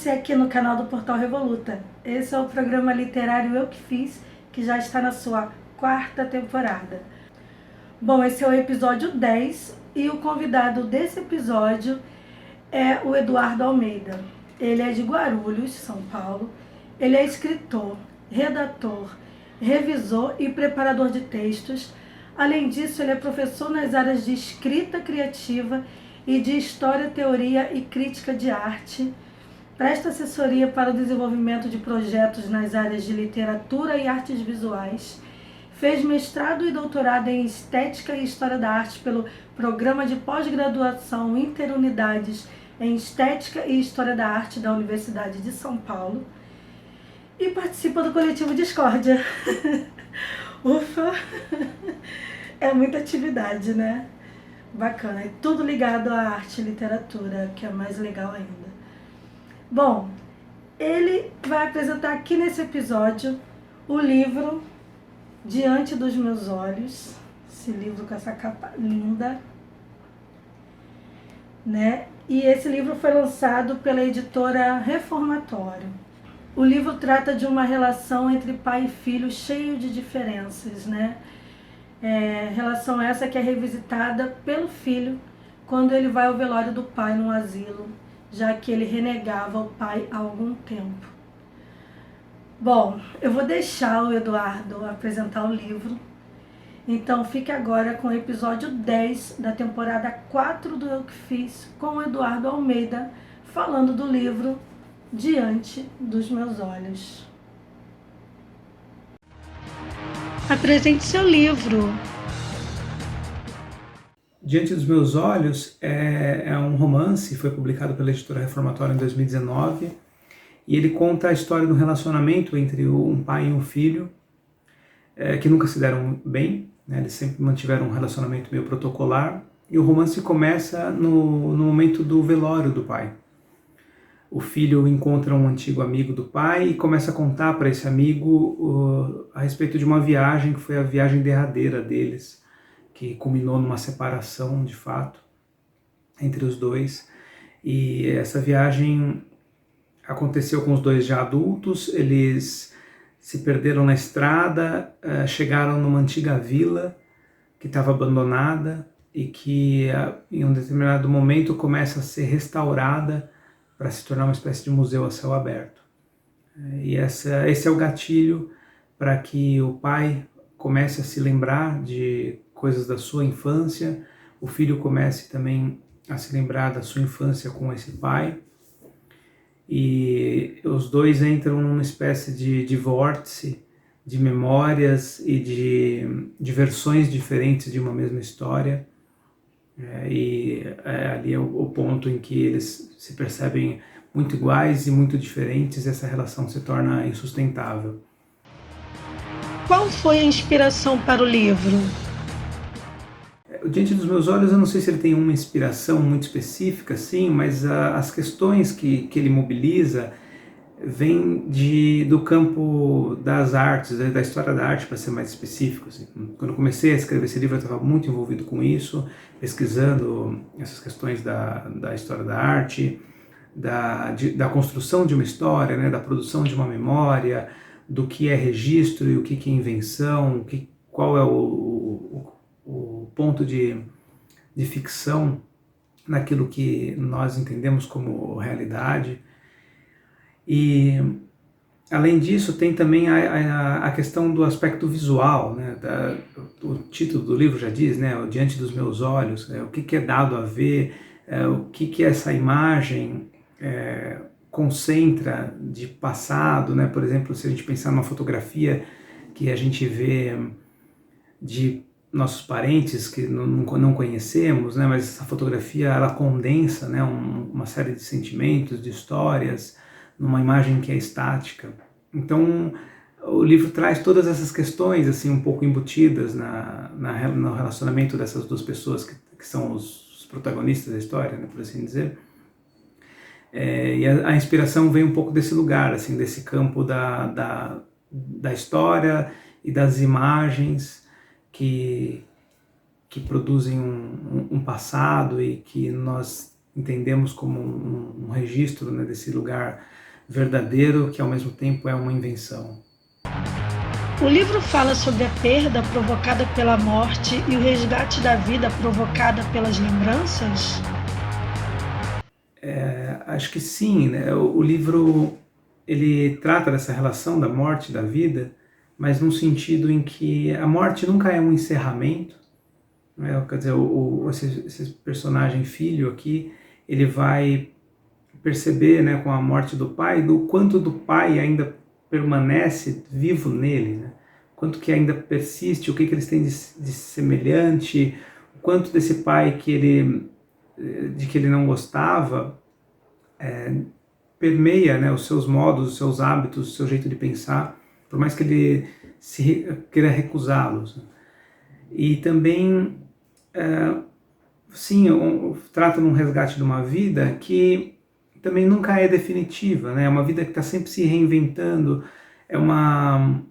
você aqui no canal do Portal Revoluta. Esse é o programa literário Eu Que Fiz, que já está na sua 4ª temporada. Bom, esse é o episódio 10 e o convidado desse episódio é o Eduardo Almeida. Ele é de Guarulhos, São Paulo. Ele é escritor, redator, revisor e preparador de textos. Além disso, ele é professor nas áreas de escrita criativa e de história, teoria e crítica de arte. Presta assessoria para o desenvolvimento de projetos nas áreas de literatura e artes visuais. Fez mestrado e doutorado em Estética e História da Arte pelo Programa de Pós-Graduação Interunidades em Estética e História da Arte da Universidade de São Paulo. E participa do coletivo Discórdia. Ufa! É muita atividade, né? Bacana. É tudo ligado à arte e literatura, que é mais legal ainda. Bom, ele vai apresentar aqui nesse episódio o livro Diante dos Meus Olhos, esse livro com essa capa linda, né? E esse livro foi lançado pela editora Reformatório. O livro trata de uma relação entre pai e filho cheio de diferenças, né? Relação essa que é revisitada pelo filho quando ele vai ao velório do pai no asilo, já que ele renegava o pai há algum tempo. Bom, eu vou deixar o Eduardo apresentar o livro, então fique agora com o episódio 10 da temporada 4 do Eu Que Fiz, com o Eduardo Almeida, falando do livro Diante dos Meus Olhos. Apresente seu livro. Diante dos Meus Olhos é um romance, foi publicado pela editora Reformatória em 2019, e ele conta a história do relacionamento entre um pai e um filho, que nunca se deram bem, né? Eles sempre mantiveram um relacionamento meio protocolar, e o romance começa no momento do velório do pai. O filho encontra um antigo amigo do pai e começa a contar para esse amigo a respeito de uma viagem que foi a viagem derradeira deles, que culminou numa separação de fato entre os dois. E essa viagem aconteceu com os dois já adultos, eles se perderam na estrada, chegaram numa antiga vila que estava abandonada e que em um determinado momento começa a ser restaurada para se tornar uma espécie de museu a céu aberto. E esse é o gatilho para que o pai comece a se lembrar de coisas da sua infância, o filho comece também a se lembrar da sua infância com esse pai, e os dois entram numa espécie de vórtice de memórias e de versões diferentes de uma mesma história, ali é o ponto em que eles se percebem muito iguais e muito diferentes, e essa relação se torna insustentável. Qual foi a inspiração para o livro? Diante dos Meus Olhos, eu não sei se ele tem uma inspiração muito específica, sim, mas as questões que ele mobiliza vêm do campo das artes, da história da arte, para ser mais específico. Assim. Quando eu comecei a escrever esse livro, eu estava muito envolvido com isso, pesquisando essas questões da história da arte, da construção de uma história, né, da produção de uma memória, do que é registro e o que é invenção, qual é o ponto de ficção naquilo que nós entendemos como realidade. E, além disso, tem também a questão do aspecto visual, né? O título do livro já diz, né? O Diante dos Meus Olhos, o que é dado a ver, o que essa imagem concentra de passado, né? Por exemplo, se a gente pensar numa fotografia que a gente vê de nossos parentes que não conhecemos, né? Mas essa fotografia ela condensa, né? Uma série de sentimentos, de histórias, numa imagem que é estática. Então, o livro traz todas essas questões assim um pouco embutidas no relacionamento dessas duas pessoas que são os protagonistas da história, né? Por assim dizer. E a inspiração vem um pouco desse lugar, assim, desse campo da história e das imagens que produzem um passado e que nós entendemos como um registro, né, desse lugar verdadeiro que ao mesmo tempo é uma invenção. O livro fala sobre a perda provocada pela morte e o resgate da vida provocada pelas lembranças? Acho que sim, né? O livro ele trata dessa relação da morte e da vida, mas num sentido em que a morte nunca é um encerramento, né? Quer dizer, esse personagem filho aqui, ele vai perceber, né, com a morte do pai, do quanto do pai ainda permanece vivo nele, né? Quanto que ainda persiste, o que eles têm de semelhante, o quanto desse pai de que ele não gostava, permeia, né, os seus modos, os seus hábitos, o seu jeito de pensar, por mais que ele queira recusá-los. E também, sim, trata de um resgate de uma vida que também nunca é definitiva, né? É uma vida que está sempre se reinventando, é uma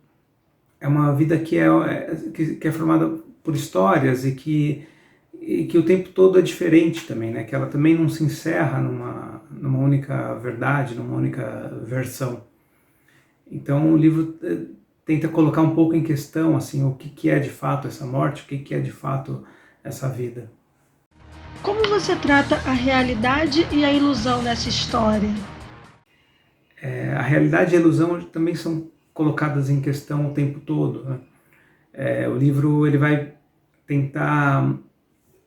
vida que é formada por histórias e que o tempo todo é diferente também, né? Que ela também não se encerra numa única verdade, numa única versão. Então o livro tenta colocar um pouco em questão assim, o que é de fato essa morte, o que é de fato essa vida. Como você trata a realidade e a ilusão nessa história? A realidade e a ilusão também são colocadas em questão o tempo todo, né? O livro ele vai tentar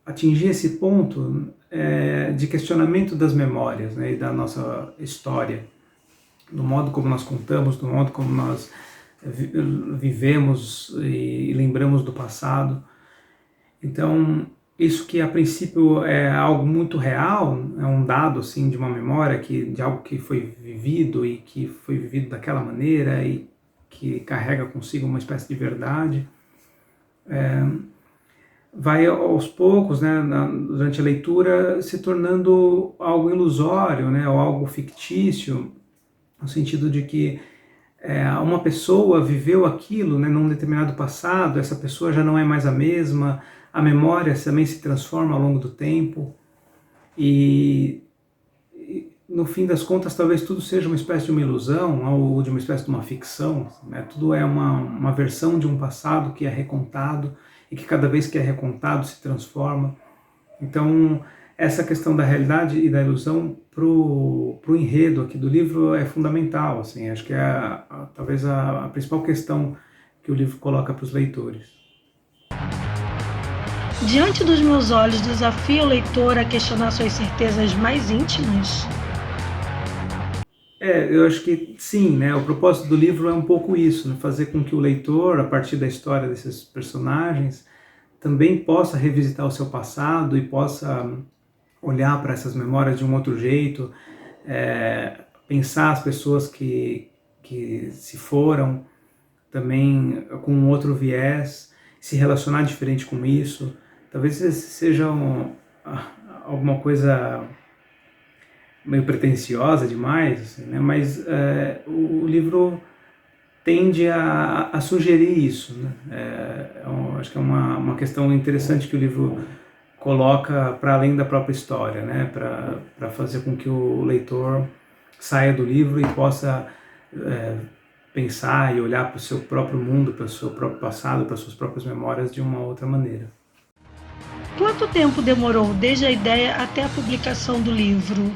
atingir esse ponto de questionamento das memórias, né, e da nossa história, do modo como nós contamos, do modo como nós vivemos e lembramos do passado. Então, isso que a princípio é algo muito real, é um dado assim de uma memória, de algo que foi vivido e que foi vivido daquela maneira e que carrega consigo uma espécie de verdade, vai aos poucos, né, durante a leitura, se tornando algo ilusório, né, ou algo fictício, no sentido de que uma pessoa viveu aquilo, né, num determinado passado, essa pessoa já não é mais a mesma, a memória também se transforma ao longo do tempo e no fim das contas talvez tudo seja uma espécie de uma ilusão ou de uma espécie de uma ficção, né? Tudo é uma versão de um passado que é recontado e que cada vez que é recontado se transforma. Então essa questão da realidade e da ilusão pro enredo aqui do livro é fundamental, assim, acho que é talvez a principal questão que o livro coloca para os leitores. Diante dos meus olhos, desafio o leitor a questionar suas certezas mais íntimas? Eu acho que sim, né? O propósito do livro é um pouco isso, né? Fazer com que o leitor, a partir da história desses personagens, também possa revisitar o seu passado e possa olhar para essas memórias de um outro jeito, pensar as pessoas que se foram também com um outro viés, se relacionar diferente com isso. Talvez seja alguma coisa meio pretensiosa demais, assim, né? Mas o livro tende a sugerir isso, né? Acho que é uma questão interessante que o livro coloca para além da própria história, né? Para fazer com que o leitor saia do livro e possa pensar e olhar para o seu próprio mundo, para o seu próprio passado, para as suas próprias memórias de uma outra maneira. Quanto tempo demorou desde a ideia até a publicação do livro?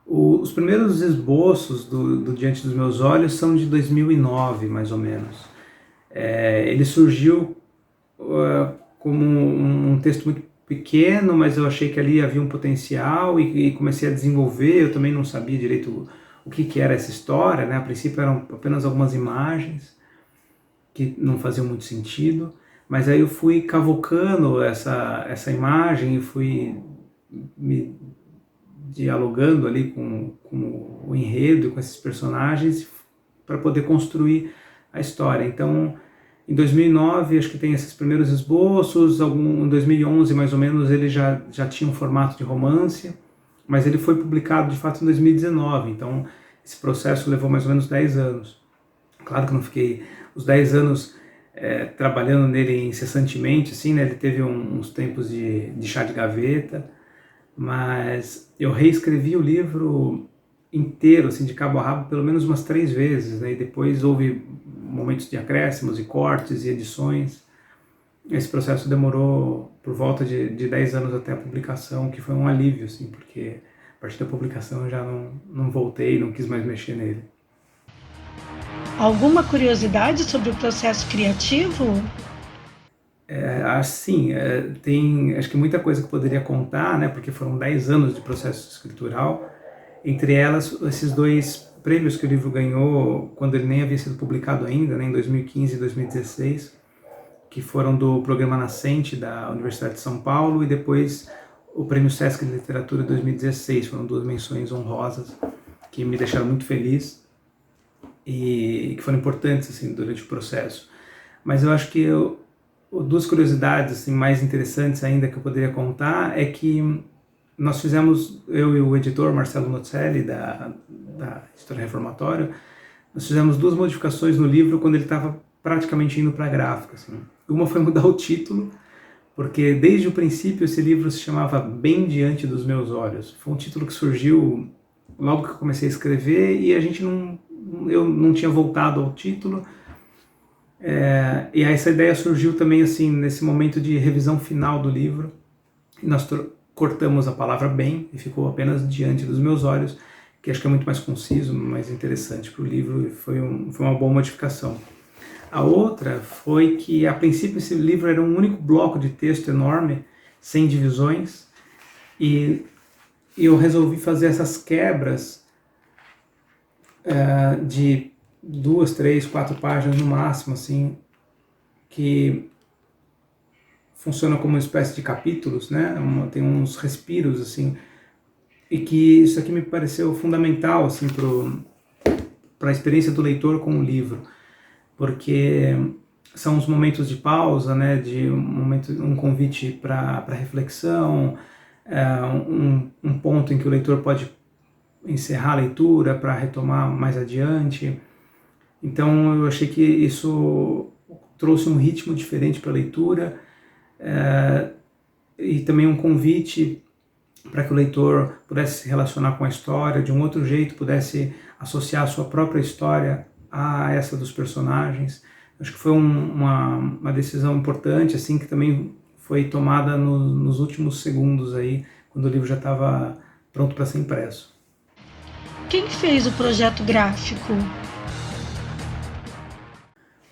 Os primeiros esboços do Diante dos Meus Olhos são de 2009, mais ou menos. Ele surgiu como um texto muito pequeno, mas eu achei que ali havia um potencial e comecei a desenvolver. Eu também não sabia direito o que era essa história, né? A princípio eram apenas algumas imagens que não faziam muito sentido, mas aí eu fui cavucando essa imagem e fui me dialogando ali com o enredo, com esses personagens, para poder construir a história. Então, em 2009, acho que tem esses primeiros esboços, em 2011, mais ou menos, ele já tinha um formato de romance, mas ele foi publicado, de fato, em 2019, então esse processo levou mais ou menos 10 anos. Claro que não fiquei os 10 anos trabalhando nele incessantemente, assim, né? Ele teve uns tempos de chá de gaveta, mas eu reescrevi o livro inteiro, assim, de cabo a rabo, pelo menos umas 3 vezes, né? E depois houve momentos de acréscimos e cortes e edições. Esse processo demorou por volta de 10 anos até a publicação, que foi um alívio, assim, porque a partir da publicação eu já não voltei, não quis mais mexer nele. Alguma curiosidade sobre o processo criativo? Tem acho que muita coisa que poderia contar, né, porque foram 10 anos de processo escritural, entre elas esses 2 prêmios que o livro ganhou quando ele nem havia sido publicado ainda, né, em 2015 e 2016, que foram do Programa Nascente da Universidade de São Paulo e depois o Prêmio Sesc de Literatura 2016, foram 2 menções honrosas que me deixaram muito feliz e que foram importantes assim, durante o processo. Mas eu acho que 2 curiosidades assim, mais interessantes ainda que eu poderia contar é que nós fizemos, eu e o editor Marcelo Nocelli, da Editora Reformatório, nós fizemos 2 modificações no livro quando ele estava praticamente indo para a gráfica. Assim. Uma foi mudar o título, porque desde o princípio esse livro se chamava Bem Diante dos Meus Olhos. Foi um título que surgiu logo que eu comecei a escrever e eu não tinha voltado ao título. E essa ideia surgiu também assim nesse momento de revisão final do livro. E nós cortamos a palavra bem e ficou apenas Diante dos Meus Olhos, que acho que é muito mais conciso, mais interessante para o livro e foi uma boa modificação. A outra foi que, a princípio, esse livro era um único bloco de texto enorme, sem divisões, e eu resolvi fazer essas quebras de 2, 3, 4 páginas no máximo, assim, que funcionam como uma espécie de capítulos, né? Tem uns respiros, assim, e que isso aqui me pareceu fundamental, assim, para a experiência do leitor com o livro, porque são os momentos de pausa, né, de um convite para reflexão, um ponto em que o leitor pode encerrar a leitura para retomar mais adiante. Então eu achei que isso trouxe um ritmo diferente para a leitura e também um convite para que o leitor pudesse se relacionar com a história de um outro jeito, pudesse associar a sua própria história a essa dos personagens. Acho que foi uma decisão importante, assim, que também foi tomada nos últimos segundos aí, quando o livro já estava pronto para ser impresso. Quem fez o projeto gráfico?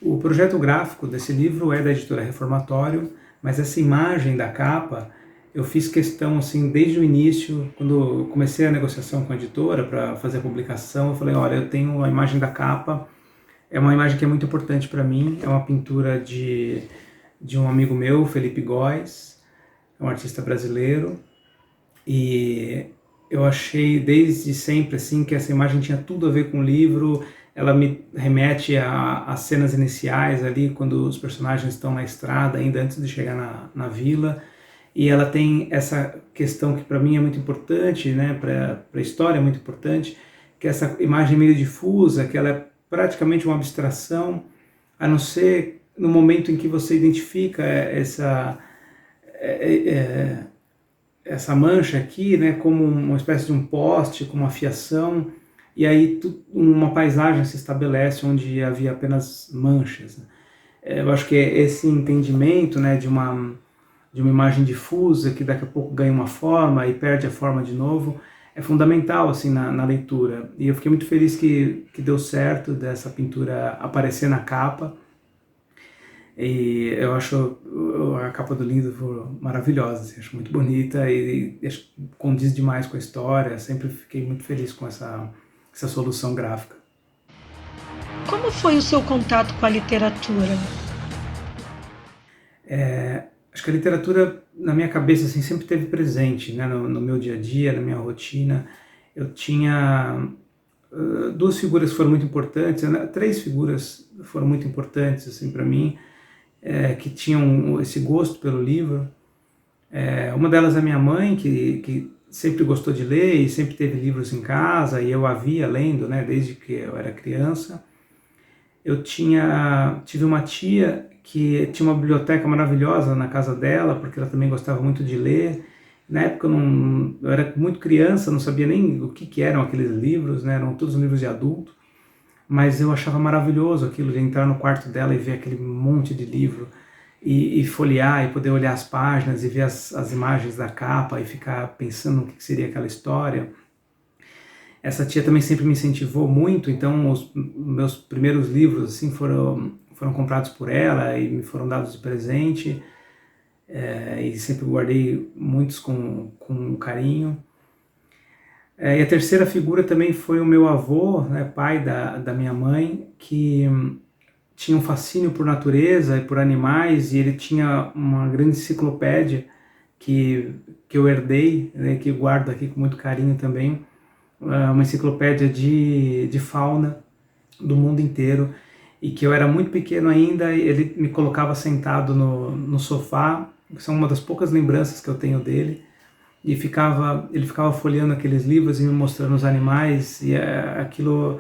O projeto gráfico desse livro é da Editora Reformatório, mas essa imagem da capa eu fiz questão, assim, desde o início, quando eu comecei a negociação com a editora para fazer a publicação, eu falei, olha, eu tenho a imagem da capa, é uma imagem que é muito importante para mim, é uma pintura de um amigo meu, Felipe Góes, é um artista brasileiro, e eu achei desde sempre, assim, que essa imagem tinha tudo a ver com o livro, ela me remete às cenas iniciais ali, quando os personagens estão na estrada, ainda antes de chegar na vila, e ela tem essa questão que para mim é muito importante, né, para a história é muito importante, que é essa imagem meio difusa, que ela é praticamente uma abstração, a não ser no momento em que você identifica essa mancha aqui, né, como uma espécie de um poste, com uma fiação, e aí uma paisagem se estabelece onde havia apenas manchas. Né? Eu acho que esse entendimento, né, de uma imagem difusa que daqui a pouco ganha uma forma e perde a forma de novo, é fundamental assim na leitura. E eu fiquei muito feliz que deu certo dessa pintura aparecer na capa. E eu acho a capa do livro maravilhosa, assim, acho muito bonita e acho que condiz demais com a história. Sempre fiquei muito feliz com essa solução gráfica. Como foi o seu contato com a literatura? Acho que a literatura, na minha cabeça, assim, sempre esteve presente, né, no meu dia a dia, na minha rotina. Eu tinha 2 figuras que foram muito importantes, né, 3 figuras foram muito importantes assim, para mim, que tinham esse gosto pelo livro. Uma delas é minha mãe, que sempre gostou de ler e sempre teve livros em casa, e eu a via lendo, né, desde que eu era criança. Eu tive uma tia que tinha uma biblioteca maravilhosa na casa dela, porque ela também gostava muito de ler, Na época eu era muito criança, não sabia nem o que eram aqueles livros, né? Eram todos livros de adulto, mas eu achava maravilhoso aquilo de entrar no quarto dela e ver aquele monte de livro e folhear e poder olhar as páginas e ver as imagens da capa e ficar pensando no que seria aquela história. Essa tia também sempre me incentivou muito, então os meus primeiros livros assim foram comprados por ela e me foram dados de presente. E sempre guardei muitos com carinho. E a terceira figura também foi o meu avô, né, pai da minha mãe, que tinha um fascínio por natureza e por animais, e ele tinha uma grande enciclopédia que eu herdei, né, que guardo aqui com muito carinho também, uma enciclopédia de fauna do mundo inteiro, e que eu era muito pequeno ainda, ele me colocava sentado no sofá, que são uma das poucas lembranças que eu tenho dele, e ele ficava folheando aqueles livros e me mostrando os animais, e aquilo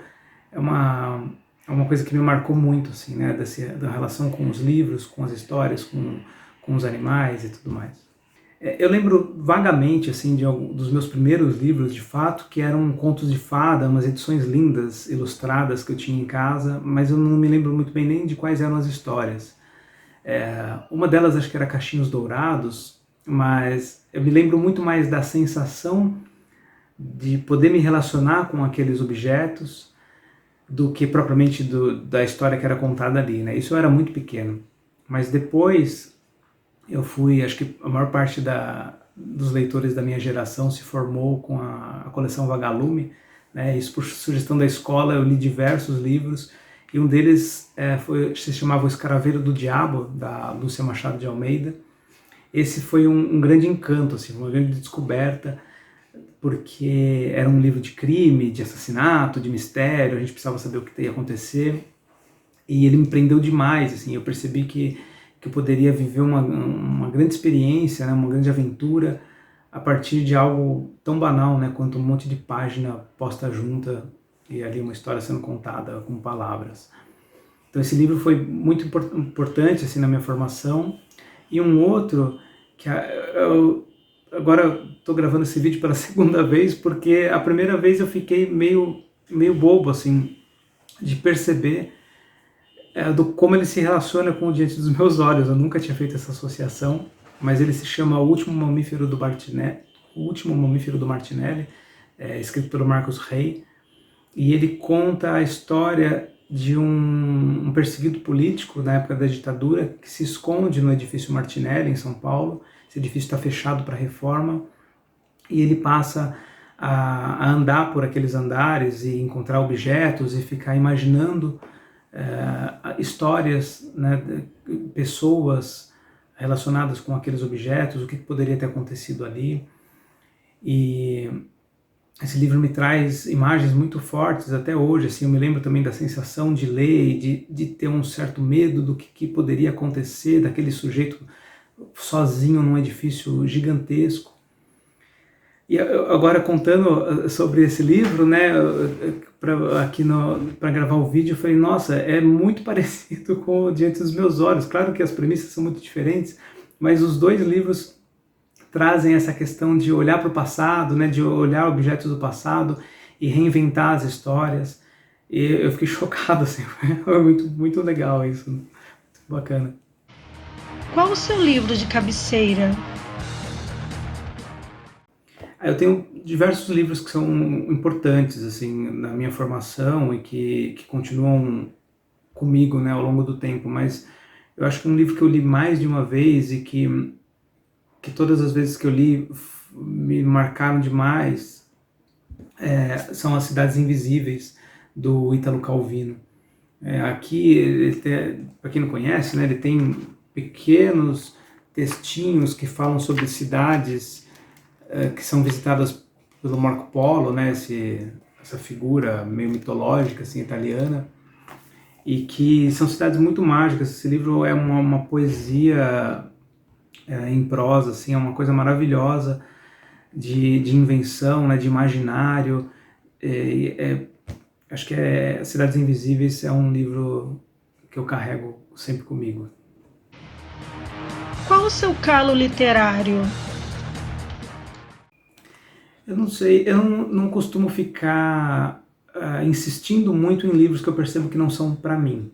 é uma coisa que me marcou muito, assim, né, da relação com os livros, com as histórias, com os animais e tudo mais. Eu lembro vagamente, assim, dos meus primeiros livros, de fato, que eram contos de fada, umas edições lindas, ilustradas que eu tinha em casa, mas eu não me lembro muito bem nem de quais eram as histórias. Uma delas acho que era Cachinhos Dourados, mas eu me lembro muito mais da sensação de poder me relacionar com aqueles objetos do que propriamente da história que era contada ali, né? Isso eu era muito pequeno. Mas depois eu fui, acho que a maior parte dos leitores da minha geração se formou com a coleção Vagalume, né? Isso por sugestão da escola, eu li diversos livros, e um deles se chamava O Escaravelho do Diabo, da Lúcia Machado de Almeida. Esse foi um grande encanto, assim, uma grande descoberta, porque era um livro de crime, de assassinato, de mistério, a gente precisava saber o que ia acontecer, e ele me prendeu demais, assim, eu percebi que eu poderia viver uma grande experiência, né, uma grande aventura, a partir de algo tão banal, né, quanto um monte de página posta junta, e ali uma história sendo contada com palavras. Então esse livro foi muito importante assim, na minha formação. E um outro, que eu agora estou gravando esse vídeo pela segunda vez, porque a primeira vez eu fiquei meio bobo, assim, de perceber como ele se relaciona com o Diante dos Meus Olhos. Eu nunca tinha feito essa associação, mas ele se chama O Último Mamífero do Martinelli, escrito pelo Marcos Rey, e ele conta a história de um perseguido político na época da ditadura que se esconde no edifício Martinelli, em São Paulo. Esse edifício está fechado para reforma, e ele passa a andar por aqueles andares e encontrar objetos e ficar imaginando histórias, né, pessoas relacionadas com aqueles objetos, o que poderia ter acontecido ali. E esse livro me traz imagens muito fortes até hoje, assim, eu me lembro também da sensação de ler e de ter um certo medo do que poderia acontecer, daquele sujeito sozinho num edifício gigantesco. E agora contando sobre esse livro, né, para gravar o vídeo, eu falei, nossa, é muito parecido com o Diante dos Meus Olhos. Claro que as premissas são muito diferentes, mas os dois livros trazem essa questão de olhar para o passado, né, de olhar objetos do passado e reinventar as histórias. E eu fiquei chocado, assim, foi muito, muito legal isso, muito bacana. Qual o seu livro de cabeceira? Eu tenho diversos livros que são importantes, assim, na minha formação e que continuam comigo, né, ao longo do tempo, mas eu acho que um livro que eu li mais de uma vez e que todas as vezes que eu li me marcaram demais são As Cidades Invisíveis, do Ítalo Calvino. Aqui, para quem não conhece, né, ele tem pequenos textinhos que falam sobre cidades que são visitadas pelo Marco Polo, né, essa figura meio mitológica, assim, italiana, e que são cidades muito mágicas. Esse livro é uma poesia em prosa, assim, é uma coisa maravilhosa de invenção, né, de imaginário. Acho que Cidades Invisíveis é um livro que eu carrego sempre comigo. Qual o seu calo literário? Eu não sei, eu não costumo ficar insistindo muito em livros que eu percebo que não são para mim.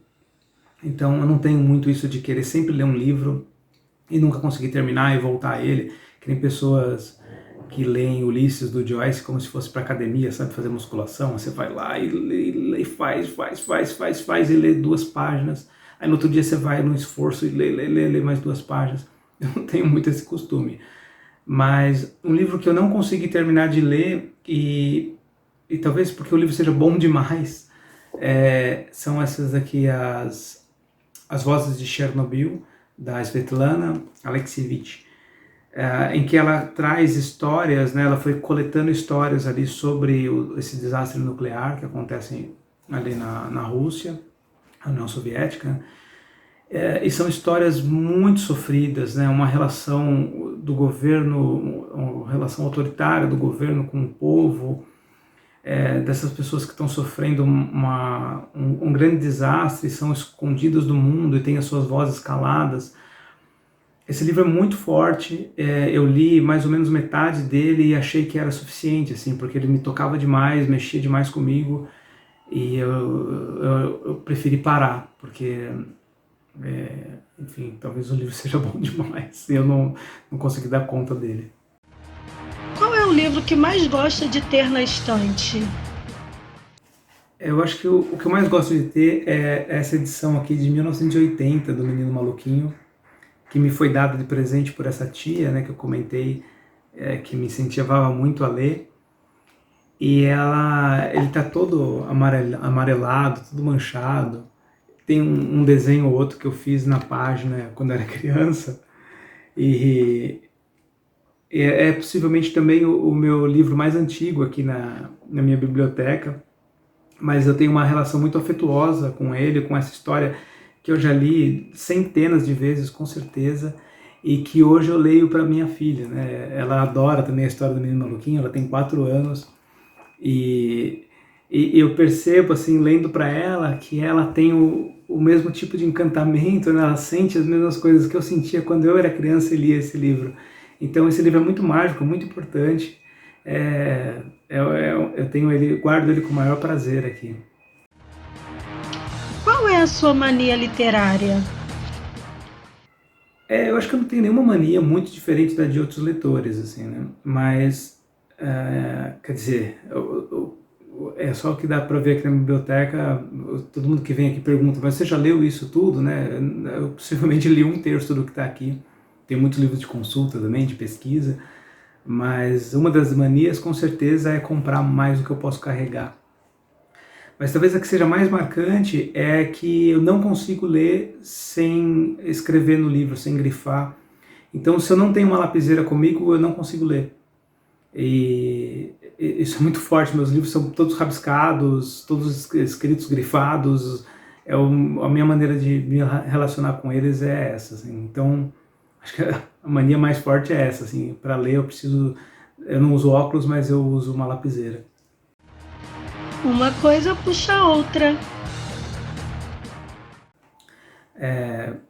Então eu não tenho muito isso de querer sempre ler um livro e nunca conseguir terminar e voltar a ele, que nem pessoas que leem Ulisses do Joyce como se fosse para academia, sabe, fazer musculação. Você vai lá e lê, faz e lê 2 páginas. Aí no outro dia você vai no esforço e lê mais 2 páginas. Eu não tenho muito esse costume. Mas um livro que eu não consegui terminar de ler, e talvez porque o livro seja bom demais, são essas aqui, as Vozes de Chernobyl, da Svetlana Alexievich, em que ela traz histórias, né, ela foi coletando histórias ali sobre esse desastre nuclear que acontece ali na Rússia, a União Soviética, e são histórias muito sofridas, né, uma relação do governo, uma relação autoritária do governo com o povo, dessas pessoas que estão sofrendo um grande desastre, são escondidas do mundo e têm as suas vozes caladas. Esse livro é muito forte, eu li mais ou menos metade dele e achei que era suficiente, assim, porque ele me tocava demais, mexia demais comigo, e eu preferi parar, porque, enfim, talvez o livro seja bom demais e eu não consegui dar conta dele. Qual é o livro que mais gosta de ter na estante? Eu acho que o que eu mais gosto de ter é essa edição aqui de 1980 do Menino Maluquinho, que me foi dada de presente por essa tia, né, que eu comentei, que me incentivava muito a ler. E ele tá todo amarelado, todo manchado. Tem um desenho ou outro que eu fiz na página quando eu era criança. E é possivelmente também o meu livro mais antigo aqui na minha biblioteca. Mas eu tenho uma relação muito afetuosa com ele, com essa história que eu já li centenas de vezes, com certeza, e que hoje eu leio para minha filha, né? Ela adora também a história do Menino Maluquinho, ela tem 4 anos, e eu percebo, assim, lendo para ela, que ela tem o mesmo tipo de encantamento, né? Ela sente as mesmas coisas que eu sentia quando eu era criança e lia esse livro. Então esse livro é muito mágico, muito importante. Eu tenho ele, guardo ele com o maior prazer aqui. Qual é a sua mania literária? Eu acho que eu não tenho nenhuma mania muito diferente da de outros leitores, assim, né? Mas, quer dizer, é só que dá para ver aqui na biblioteca, todo mundo que vem aqui pergunta, mas você já leu isso tudo, né? Eu possivelmente li 1/3 do que está aqui. Tem muitos livros de consulta também, de pesquisa, mas uma das manias com certeza é comprar mais do que eu posso carregar. Mas talvez a que seja mais marcante é que eu não consigo ler sem escrever no livro, sem grifar. Então, se eu não tenho uma lapiseira comigo, eu não consigo ler. E isso é muito forte, meus livros são todos rabiscados, todos escritos grifados. A minha maneira de me relacionar com eles é essa, assim. Então, acho que a mania mais forte é essa, assim. Para ler eu não uso óculos, mas eu uso uma lapiseira. Uma coisa puxa a outra.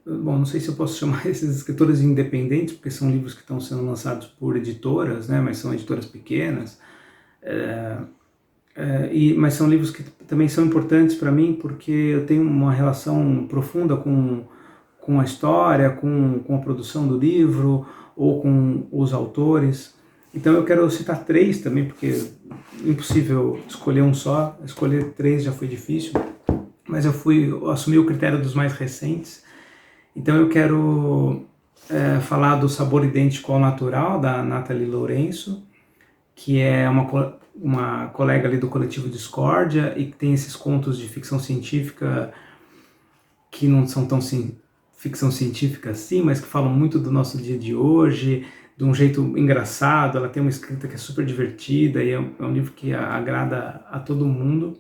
Bom, não sei se eu posso chamar esses escritores independentes, porque são livros que estão sendo lançados por editoras, né, mas são editoras pequenas, mas são livros que também são importantes para mim, porque eu tenho uma relação profunda com a história, com a produção do livro, ou com os autores. Então eu quero citar 3 também, porque é impossível escolher um só, escolher 3 já foi difícil, mas eu assumi o critério dos mais recentes. Então eu quero falar do Sabor Idêntico ao Natural, da Nathalie Lourenço, que é uma colega ali do coletivo Discórdia e que tem esses contos de ficção científica que não são tão ficção científica assim, mas que falam muito do nosso dia de hoje, de um jeito engraçado. Ela tem uma escrita que é super divertida e é um livro que agrada a todo mundo.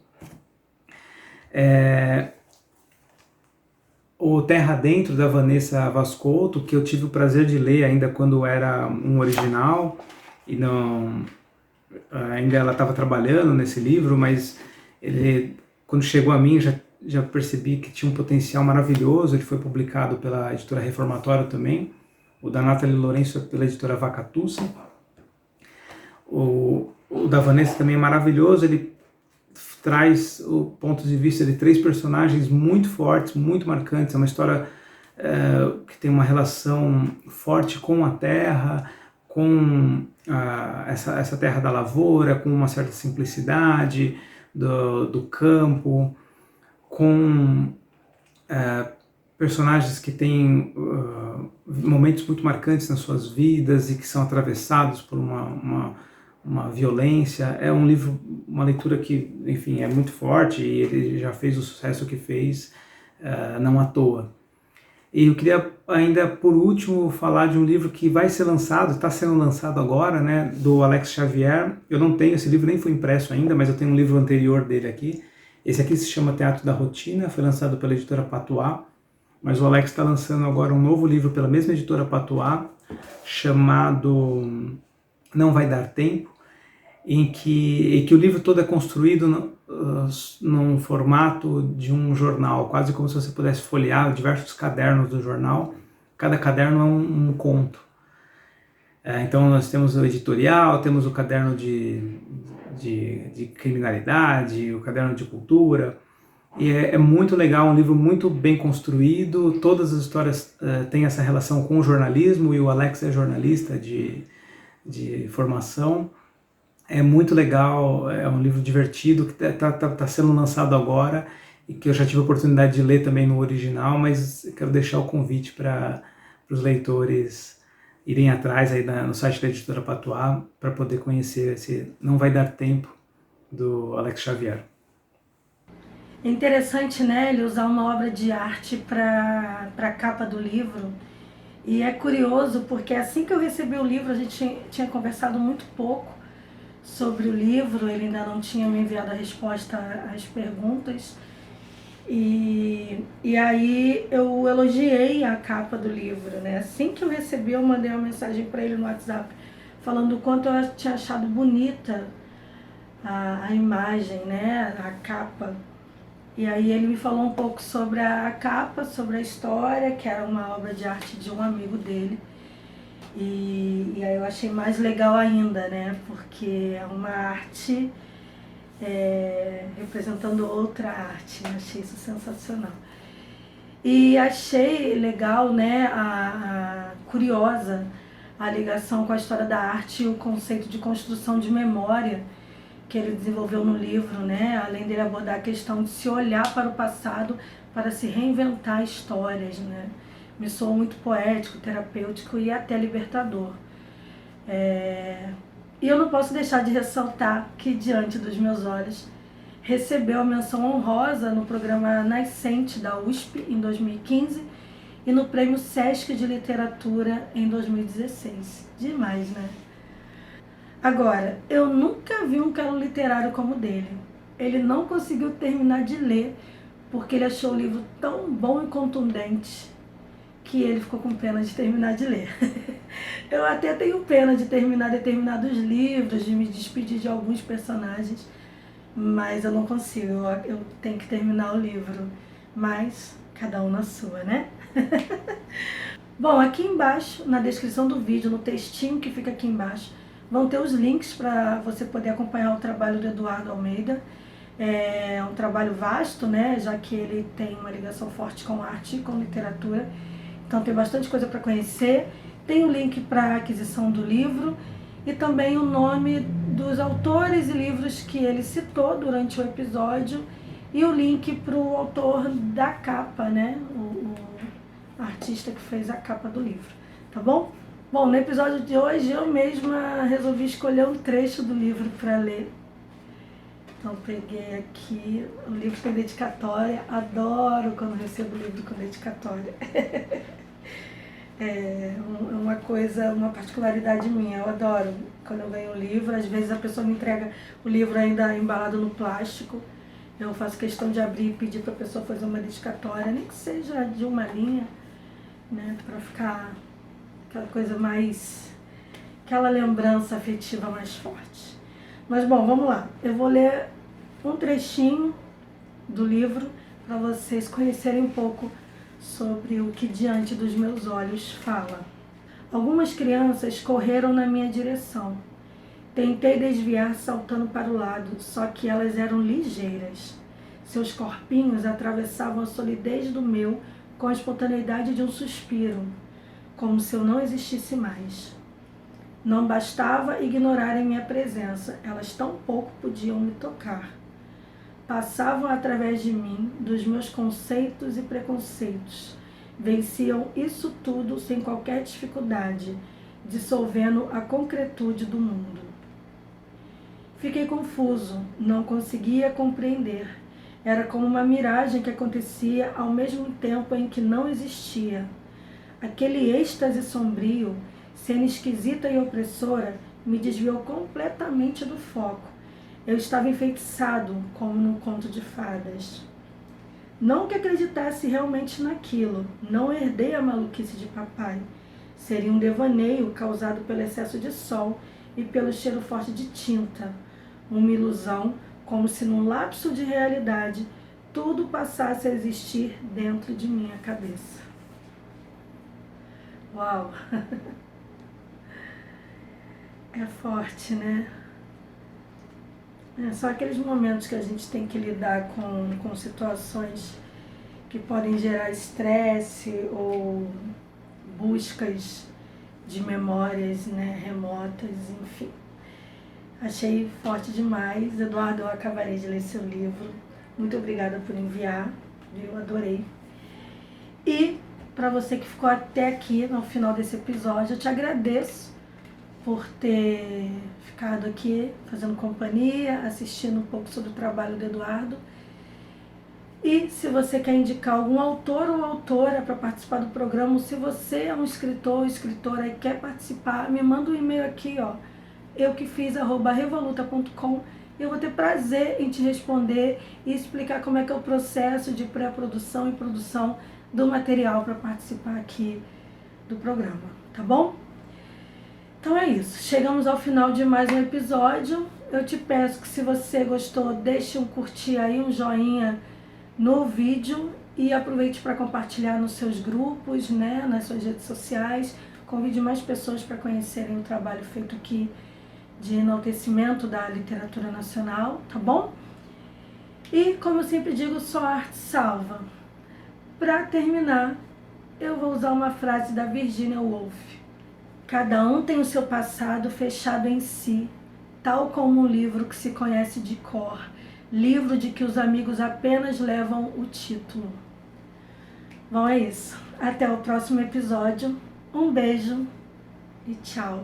O Terra Dentro, da Vanessa Vascolto, que eu tive o prazer de ler ainda quando era um original, e ainda ela estava trabalhando nesse livro, mas quando chegou a mim já percebi que tinha um potencial maravilhoso. Ele foi publicado pela editora Reformatória também, o da Nathalie Lourenço pela editora Vacatussa. O da Vanessa também é maravilhoso, ele traz o ponto de vista de 3 personagens muito fortes, muito marcantes. É uma história que tem uma relação forte com a terra, com essa terra da lavoura, com uma certa simplicidade do campo, com personagens que têm momentos muito marcantes nas suas vidas e que são atravessados por uma violência. É um livro, uma leitura que, enfim, é muito forte e ele já fez o sucesso que fez, não à toa. E eu queria ainda, por último, falar de um livro que vai ser lançado, está sendo lançado agora, né, do Alex Xavier. Eu não tenho esse livro, nem foi impresso ainda, mas eu tenho um livro anterior dele aqui. Esse aqui se chama Teatro da Rotina, foi lançado pela editora Patois, mas o Alex está lançando agora um novo livro pela mesma editora Patois, chamado Não Vai Dar Tempo, em que o livro todo é construído num formato de um jornal, quase como se você pudesse folhear diversos cadernos do jornal. Cada caderno é um conto. Então nós temos o editorial, temos o caderno de criminalidade, o caderno de cultura, e é muito legal, um livro muito bem construído. Todas as histórias têm essa relação com o jornalismo, e o Alex é jornalista de formação. É muito legal, é um livro divertido que está sendo lançado agora e que eu já tive a oportunidade de ler também no original, mas quero deixar o convite para os leitores irem atrás aí no site da editora Patois para poder conhecer esse Não Vai Dar Tempo, do Alex Xavier. É interessante, né, ele usar uma obra de arte para a capa do livro. E é curioso porque assim que eu recebi o livro, a gente tinha conversado muito pouco sobre o livro, ele ainda não tinha me enviado a resposta às perguntas. E aí eu elogiei a capa do livro, né? Assim que eu recebi, eu mandei uma mensagem para ele no WhatsApp falando o quanto eu tinha achado bonita a imagem, né? A capa. E aí ele me falou um pouco sobre a capa, sobre a história, que era uma obra de arte de um amigo dele. E aí eu achei mais legal ainda, né? Porque é uma arte representando outra arte. Achei isso sensacional. E achei legal, né? Curiosa a ligação com a história da arte e o conceito de construção de memória que ele desenvolveu no livro, né? Além dele abordar a questão de se olhar para o passado para se reinventar histórias, né? Me soou muito poético, terapêutico e até libertador. E eu não posso deixar de ressaltar que Diante dos Meus Olhos recebeu a menção honrosa no programa Nascente da USP em 2015 e no Prêmio Sesc de Literatura em 2016. Demais, né? Agora, eu nunca vi um calo literário como o dele. Ele não conseguiu terminar de ler porque ele achou o livro tão bom e contundente que ele ficou com pena de terminar de ler. Eu até tenho pena de terminar determinados livros, de me despedir de alguns personagens, mas eu não consigo, eu tenho que terminar o livro. Mas cada um na sua, né? Bom, aqui embaixo, na descrição do vídeo, no textinho que fica aqui embaixo, vão ter os links para você poder acompanhar o trabalho do Eduardo Almeida. É um trabalho vasto, né? Já que ele tem uma ligação forte com arte e com literatura. Então tem bastante coisa para conhecer. Tem o link para a aquisição do livro e também o nome dos autores e livros que ele citou durante o episódio e o link para o autor da capa, né? O artista que fez a capa do livro, tá bom? Bom, no episódio de hoje eu mesma resolvi escolher um trecho do livro para ler. Então peguei aqui, o livro tem dedicatória, adoro quando recebo livro com dedicatória. É uma particularidade minha, eu adoro quando eu ganho um livro. Às vezes a pessoa me entrega o livro ainda embalado no plástico, eu faço questão de abrir e pedir para a pessoa fazer uma dedicatória, nem que seja de uma linha, né, para ficar aquela coisa mais, aquela lembrança afetiva mais forte. Mas bom, vamos lá, eu vou ler um trechinho do livro para vocês conhecerem um pouco sobre o que Diante dos Meus Olhos fala. Algumas crianças correram na minha direção. Tentei desviar saltando para o lado, só que elas eram ligeiras. Seus corpinhos atravessavam a solidez do meu com a espontaneidade de um suspiro, como se eu não existisse mais. Não bastava ignorarem minha presença, elas tão pouco podiam me tocar. Passavam através de mim, dos meus conceitos e preconceitos. Venciam isso tudo sem qualquer dificuldade, dissolvendo a concretude do mundo. Fiquei confuso, não conseguia compreender. Era como uma miragem que acontecia ao mesmo tempo em que não existia. Aquele êxtase sombrio, cena esquisita e opressora, me desviou completamente do foco. Eu estava enfeitiçado, como num conto de fadas. Não que acreditasse realmente naquilo, não herdei a maluquice de papai. Seria um devaneio causado pelo excesso de sol e pelo cheiro forte de tinta. Uma ilusão, como se num lapso de realidade, tudo passasse a existir dentro de minha cabeça. Uau! É forte, né? São aqueles momentos que a gente tem que lidar com situações que podem gerar estresse ou buscas de memórias, né, remotas, enfim. Achei forte demais. Eduardo, eu acabarei de ler seu livro. Muito obrigada por enviar, eu adorei. E para você que ficou até aqui no final desse episódio, eu te agradeço por ter ficado aqui fazendo companhia, assistindo um pouco sobre o trabalho do Eduardo. E se você quer indicar algum autor ou autora para participar do programa, ou se você é um escritor ou escritora e quer participar, me manda um e-mail aqui, ó, euquefiz@revoluta.com. Eu vou ter prazer em te responder e explicar como é que é o processo de pré-produção e produção do material para participar aqui do programa, tá bom? Então é isso, chegamos ao final de mais um episódio. Eu te peço que, se você gostou, deixe um curtir aí, um joinha no vídeo e aproveite para compartilhar nos seus grupos, né, nas suas redes sociais. Convide mais pessoas para conhecerem o trabalho feito aqui de enaltecimento da literatura nacional, tá bom? E, como eu sempre digo, só a arte salva. Para terminar, eu vou usar uma frase da Virginia Woolf. Cada um tem o seu passado fechado em si, tal como um livro que se conhece de cor, livro de que os amigos apenas levam o título. Bom, é isso. Até o próximo episódio. Um beijo e tchau.